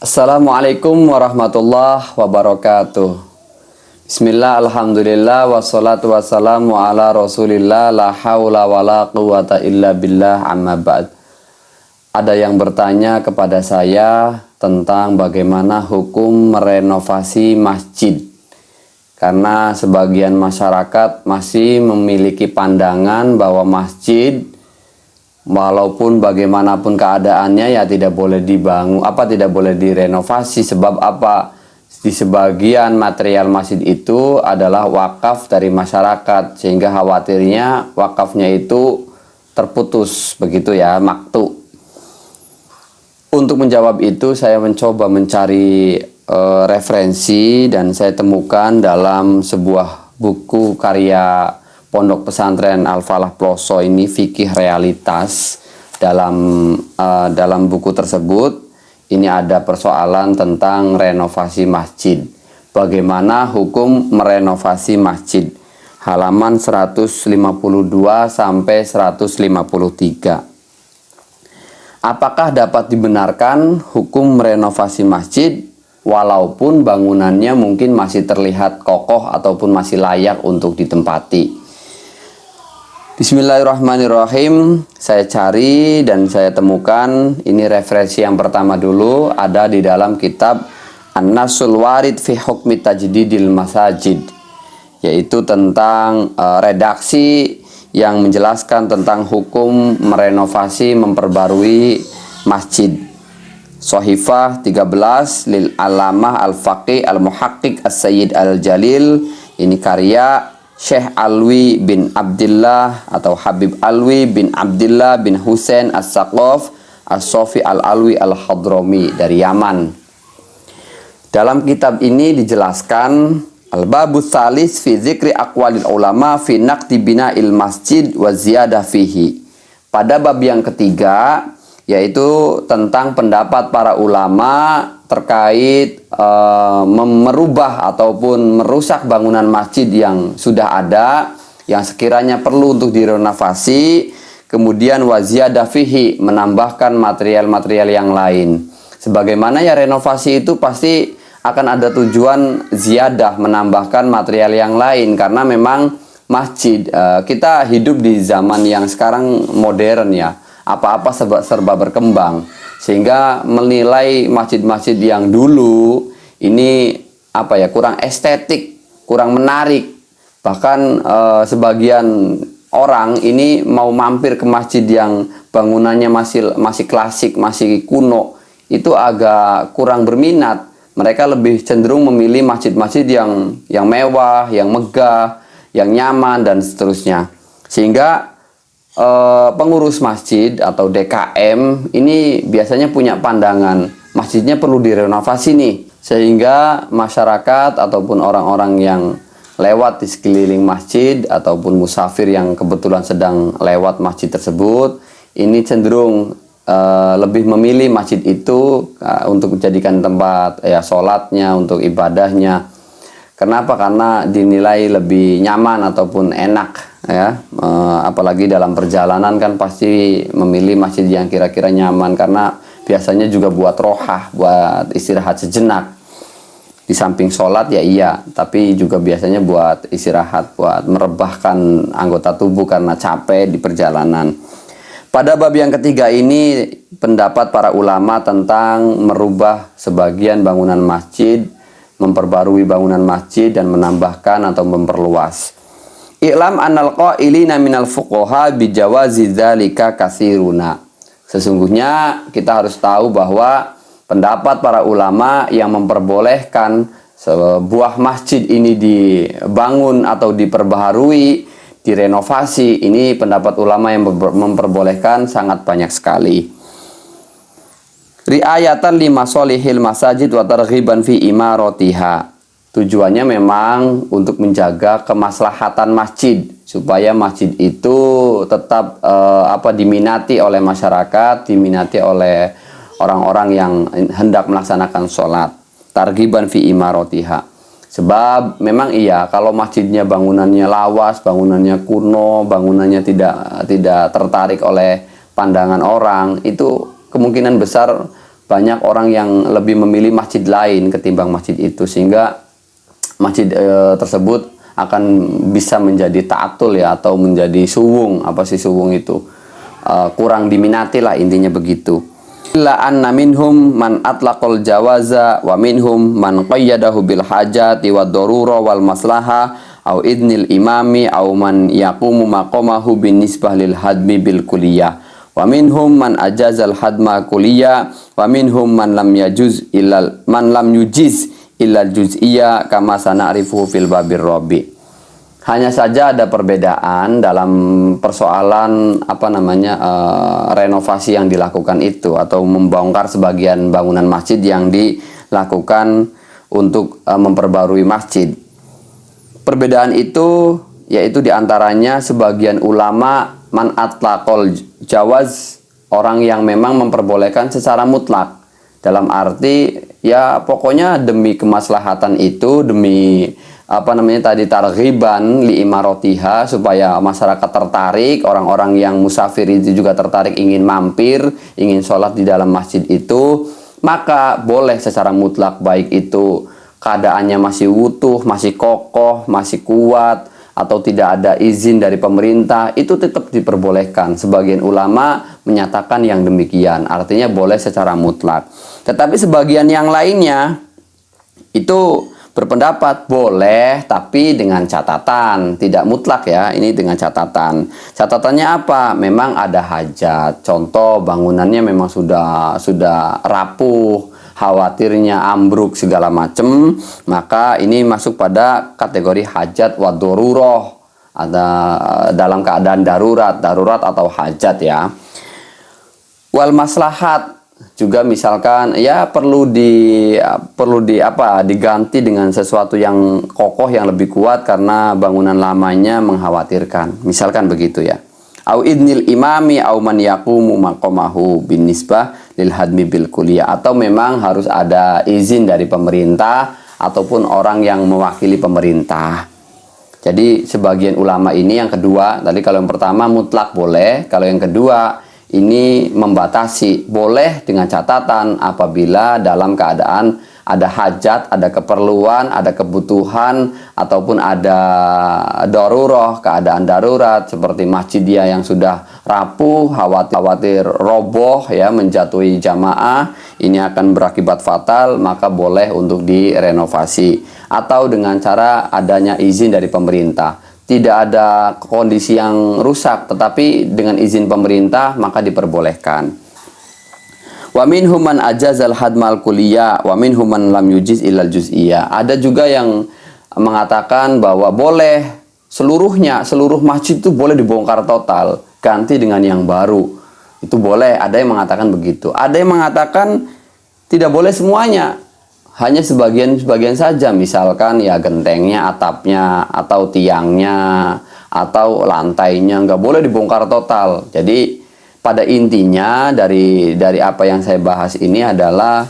Assalamualaikum warahmatullahi wabarakatuh. Bismillah, alhamdulillah, wassalatu wassalamu ala rasulillah, la hawla wa la quwata illa billah, amma ba'd. Ada yang bertanya kepada saya tentang bagaimana hukum merenovasi masjid. Karena sebagian masyarakat masih memiliki pandangan bahwa masjid walaupun bagaimanapun keadaannya ya tidak boleh dibangun, tidak boleh direnovasi. Sebab apa? Di sebagian material masjid itu adalah wakaf dari masyarakat, sehingga khawatirnya wakafnya itu terputus, begitu ya, maktu. Untuk menjawab itu saya mencoba mencari referensi dan saya temukan dalam sebuah buku karya Pondok Pesantren Al-Falah Ploso ini, Fikih Realitas. Dalam buku tersebut ini ada persoalan tentang renovasi masjid. Bagaimana hukum merenovasi masjid? Halaman 152 sampai 153. Apakah dapat dibenarkan hukum merenovasi masjid walaupun bangunannya mungkin masih terlihat kokoh ataupun masih layak untuk ditempati? Bismillahirrahmanirrahim. Saya cari dan saya temukan ini referensi yang pertama dulu, ada di dalam kitab An-Nasul Warid fi Hukmi Tajdidil Masajid, yaitu tentang redaksi yang menjelaskan tentang hukum merenovasi, memperbarui masjid. Sohifah 13 lil Alamah Al-Faqih Al-Muhaqqiq As-Sayyid Al-Jalil. Ini karya Syekh Alwi bin Abdillah atau Habib Alwi bin Abdillah bin Husain As-Saqaf As-Sofi Al-Alwi Al-Hadrami dari Yaman. Dalam kitab ini dijelaskan Al-Babus Salis fi Zikri Aqwalil Ulama fi Naqdi Bina'il Masjid wa Ziyadah Fihi. Pada bab yang ketiga, yaitu tentang pendapat para ulama terkait merubah ataupun merusak bangunan masjid yang sudah ada, yang sekiranya perlu untuk direnovasi, kemudian waziyadah fihi, menambahkan material-material yang lain. Sebagaimana ya, renovasi itu pasti akan ada tujuan ziyadah, menambahkan material yang lain, karena memang masjid, kita hidup di zaman yang sekarang modern ya, apa-apa serba berkembang, sehingga menilai masjid-masjid yang dulu ini kurang estetik, kurang menarik. Bahkan sebagian orang ini mau mampir ke masjid yang bangunannya masih klasik, masih kuno, itu agak kurang berminat. Mereka lebih cenderung memilih masjid-masjid yang mewah, yang megah, yang nyaman dan seterusnya. Sehingga pengurus masjid atau DKM ini biasanya punya pandangan masjidnya perlu direnovasi nih, sehingga masyarakat ataupun orang-orang yang lewat di sekeliling masjid ataupun musafir yang kebetulan sedang lewat masjid tersebut ini cenderung lebih memilih masjid itu untuk dijadikan tempat sholatnya, untuk ibadahnya. Kenapa? Karena dinilai lebih nyaman ataupun enak ya, apalagi dalam perjalanan kan pasti memilih masjid yang kira-kira nyaman, karena biasanya juga buat rohah, buat istirahat sejenak. Di samping sholat ya iya, tapi juga biasanya buat istirahat, buat merebahkan anggota tubuh karena capek di perjalanan. Pada bab yang ketiga ini pendapat para ulama tentang merubah sebagian bangunan masjid, memperbarui bangunan masjid dan menambahkan atau memperluas. I'lam annal qailina minal fuqaha bijawazi dzalika katsiruna. Sesungguhnya kita harus tahu bahwa pendapat para ulama yang memperbolehkan sebuah masjid ini dibangun atau diperbaharui, direnovasi, ini pendapat ulama yang memperbolehkan sangat banyak sekali. Riayatan lima solihil masajid wa targhiban fi imaratiha. Tujuannya memang untuk menjaga kemaslahatan masjid, supaya masjid itu tetap diminati oleh masyarakat, diminati oleh orang-orang yang hendak melaksanakan sholat. Targhiban fi imaratiha. Sebab memang iya, kalau masjidnya bangunannya lawas, bangunannya kuno, bangunannya tidak tertarik oleh pandangan orang, itu kemungkinan besar banyak orang yang lebih memilih masjid lain ketimbang masjid itu, sehingga masjid tersebut akan bisa menjadi ta'atul ya, atau menjadi suwung. Apa sih suwung itu? Kurang diminati lah, intinya begitu. Illa anna minhum man atlaqal jawaza wa minhum man qayyadahu bil hajati wad darura wal maslaha au idnil imami au man yaqumu maqamahu bin nisbah lil hadmi bil kulliyah wa minhum man ajazal hadma kulliyah wa minhum man lam yujiz illa juz'iyya kama sana'rifu fil babir rabi. Hanya saja ada perbedaan dalam persoalan renovasi yang dilakukan itu, atau membongkar sebagian bangunan masjid yang dilakukan untuk memperbarui masjid. Perbedaan itu yaitu diantaranya sebagian ulama man atlaqol jawaz, orang yang memang memperbolehkan secara mutlak, dalam arti ya pokoknya demi kemaslahatan itu, demi targhiban li imarotiha, supaya masyarakat tertarik, orang-orang yang musafir itu juga tertarik, ingin mampir, ingin sholat di dalam masjid itu, maka boleh secara mutlak, baik itu keadaannya masih utuh, masih kokoh, masih kuat, atau tidak ada izin dari pemerintah, itu tetap diperbolehkan. Sebagian ulama menyatakan yang demikian, artinya boleh secara mutlak. Tetapi sebagian yang lainnya itu berpendapat boleh, tapi dengan catatan, tidak mutlak ya, ini dengan catatan. Catatannya apa? Memang ada hajat. Contoh bangunannya memang sudah rapuh, khawatirnya ambruk segala macam, maka ini masuk pada kategori hajat wa daruroh, ada dalam keadaan darurat atau hajat ya. Wal maslahat juga, misalkan ya perlu diganti dengan sesuatu yang kokoh, yang lebih kuat karena bangunan lamanya mengkhawatirkan, misalkan begitu ya. Au idnil imami au man yaqumu maqamahu bin nisbah lil hadmi bil kulliyah, atau memang harus ada izin dari pemerintah ataupun orang yang mewakili pemerintah. Jadi sebagian ulama ini yang kedua, tadi kalau yang pertama mutlak boleh, kalau yang kedua ini membatasi, boleh dengan catatan apabila dalam keadaan ada hajat, ada keperluan, ada kebutuhan, ataupun ada daruroh, keadaan darurat, seperti masjidnya yang sudah rapuh, khawatir roboh ya, menjatuhi jamaah, ini akan berakibat fatal, maka boleh untuk direnovasi. Atau dengan cara adanya izin dari pemerintah. Tidak ada kondisi yang rusak, tetapi dengan izin pemerintah maka diperbolehkan. Wa minhum man ajazal hadmal kulliyah wa minhum man lam yujiz illal juz'iyah. Ada juga yang mengatakan bahwa boleh seluruhnya, seluruh masjid itu boleh dibongkar total, ganti dengan yang baru. Itu boleh, ada yang mengatakan begitu. Ada yang mengatakan tidak boleh semuanya, hanya sebagian saja, misalkan ya gentengnya, atapnya, atau tiangnya, atau lantainya, nggak boleh dibongkar total. Jadi pada intinya dari apa yang saya bahas ini adalah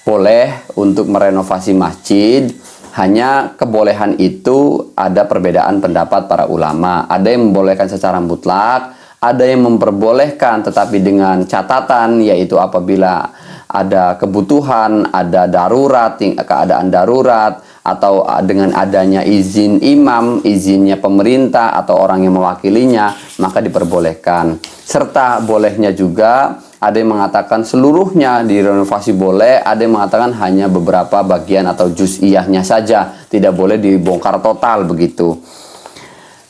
boleh untuk merenovasi masjid, hanya kebolehan itu ada perbedaan pendapat para ulama. Ada yang membolehkan secara mutlak, ada yang memperbolehkan tetapi dengan catatan, yaitu apabila ada kebutuhan, ada darurat, keadaan darurat, atau dengan adanya izin imam, izinnya pemerintah atau orang yang mewakilinya, maka diperbolehkan. Serta bolehnya juga, ada yang mengatakan seluruhnya direnovasi boleh, ada yang mengatakan hanya beberapa bagian atau juz'iyahnya saja, tidak boleh dibongkar total begitu.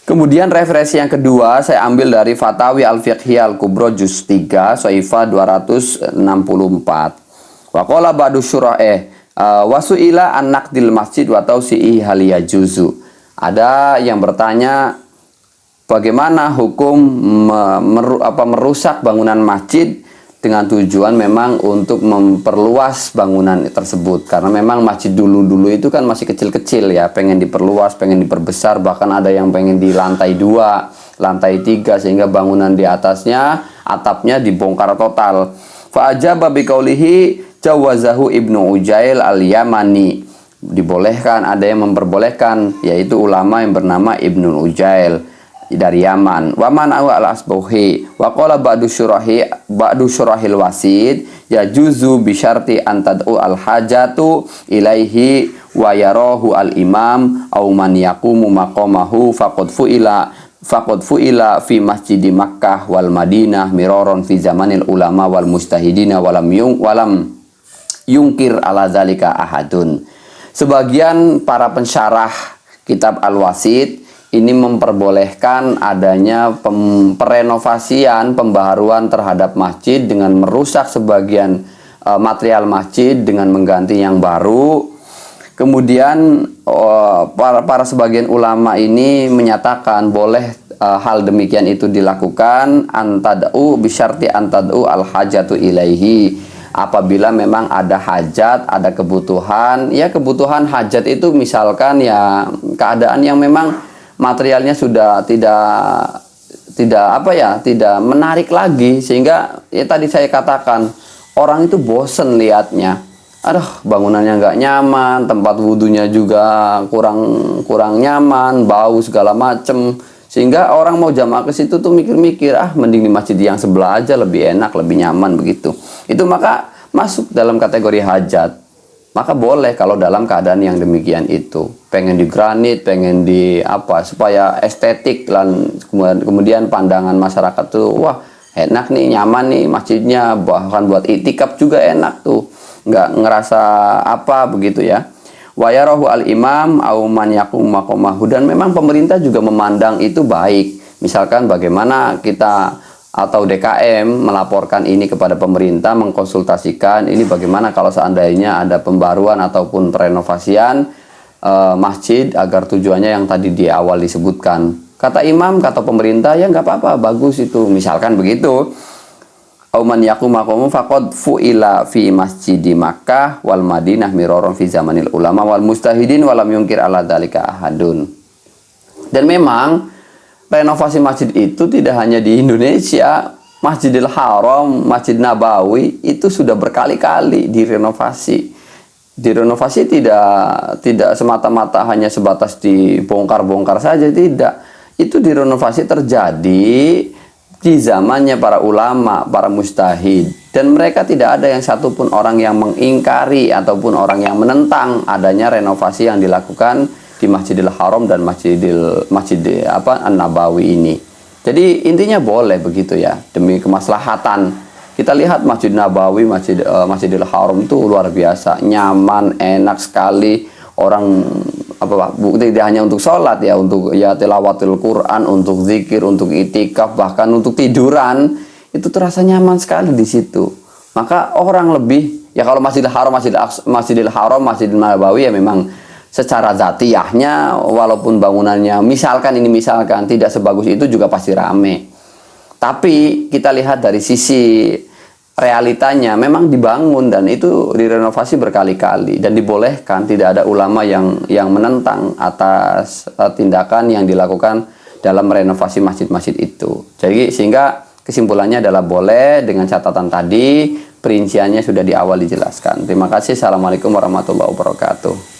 Kemudian referensi yang kedua saya ambil dari Fatawi Al-Fiqhiyah Al-Kubro Juz 3 Soifah 264. Wa qala ba'du syura'eh wasu'ila an naqdil masjid wa tausi'i hal yajuzu. Ada yang bertanya bagaimana hukum merusak bangunan masjid dengan tujuan memang untuk memperluas bangunan tersebut, karena memang masjid dulu itu kan masih kecil-kecil ya, pengen diperluas, pengen diperbesar, bahkan ada yang pengen di lantai 2, lantai 3, sehingga bangunan di atasnya, atapnya dibongkar total. Fa ajaba biqaulihi jawazahu Ibnu Ujail al-Yamani. Dibolehkan, ada yang memperbolehkan, yaitu ulama yang bernama Ibnu Ujail. dari Yaman. Wa man al asbuhi wa qala ba'du syurahil wasid yajuzu bi syarti an tad'u al hajatu ilaihi wa yarahu al imam au man yaqumu maqamahu faqad fu'ila fi masjidi Makkah wal Madinah miraron fi zamanil ulama wal mustahidina walam yungkir ala zalika ahadun. Sebagian para pensyarah kitab Al-Wasid ini memperbolehkan adanya perenovasian, pembaharuan terhadap masjid dengan merusak sebagian material masjid dengan mengganti yang baru. Kemudian para sebagian ulama ini menyatakan boleh hal demikian itu dilakukan antad'u bisyarti antad'u al-hajatu ilaihi, apabila memang ada hajat, ada kebutuhan. Ya, kebutuhan hajat itu misalkan ya keadaan yang memang materialnya sudah tidak menarik lagi, sehingga ya tadi saya katakan orang itu bosen lihatnya. Aduh, bangunannya nggak nyaman, tempat wudhunya juga kurang nyaman, bau segala macem, sehingga orang mau jamaah ke situ tuh mikir-mikir, mending di masjid yang sebelah aja, lebih enak, lebih nyaman begitu. Itu maka masuk dalam kategori hajat. Maka boleh kalau dalam keadaan yang demikian itu. Pengen di granit, pengen di supaya estetik, dan kemudian pandangan masyarakat tuh, wah enak nih, nyaman nih masjidnya, bahkan buat itikaf juga enak tuh, nggak ngerasa begitu ya. Wa yarahu al-imam au man yaqum maqamahu, dan memang pemerintah juga memandang itu baik. Misalkan bagaimana kita atau DKM melaporkan ini kepada pemerintah, mengkonsultasikan ini bagaimana kalau seandainya ada pembaruan ataupun renovasian masjid agar tujuannya yang tadi di awal disebutkan. Kata imam, kata pemerintah, ya nggak apa-apa, bagus itu. Misalkan begitu. Auman yakum maqamu faqad fu'ila fi masjidi Makkah wal Madinah miraron fi zamanil ulama wal mustahidin walam yungkir ala dzalika ahadun. Dan memang renovasi masjid itu tidak hanya di Indonesia. Masjidil Haram, Masjid Nabawi itu sudah berkali-kali direnovasi. Direnovasi tidak semata-mata hanya sebatas dibongkar-bongkar saja, tidak. Itu direnovasi terjadi di zamannya para ulama, para mustahid, dan mereka tidak ada yang satupun orang yang mengingkari ataupun orang yang menentang adanya renovasi yang dilakukan di Masjidil Haram dan Masjid An-Nabawi ini. Jadi intinya boleh begitu ya, demi kemaslahatan. Kita lihat Masjid Nabawi, Masjidil Haram itu luar biasa, nyaman, enak sekali. Orang tidak hanya untuk sholat ya, untuk ya tilawatul Quran, untuk zikir, untuk itikaf, bahkan untuk tiduran, itu terasa nyaman sekali di situ. Maka orang lebih ya, kalau Masjidil Haram, Masjidil Nabawi ya memang secara zatiyahnya, walaupun bangunannya misalkan tidak sebagus itu, juga pasti rame. Tapi kita lihat dari sisi realitanya, memang dibangun dan itu direnovasi berkali-kali dan dibolehkan. Tidak ada ulama yang menentang atas tindakan yang dilakukan dalam renovasi masjid-masjid itu. Jadi sehingga kesimpulannya adalah boleh, dengan catatan tadi perinciannya sudah di awal dijelaskan. Terima kasih. Assalamualaikum warahmatullahi wabarakatuh.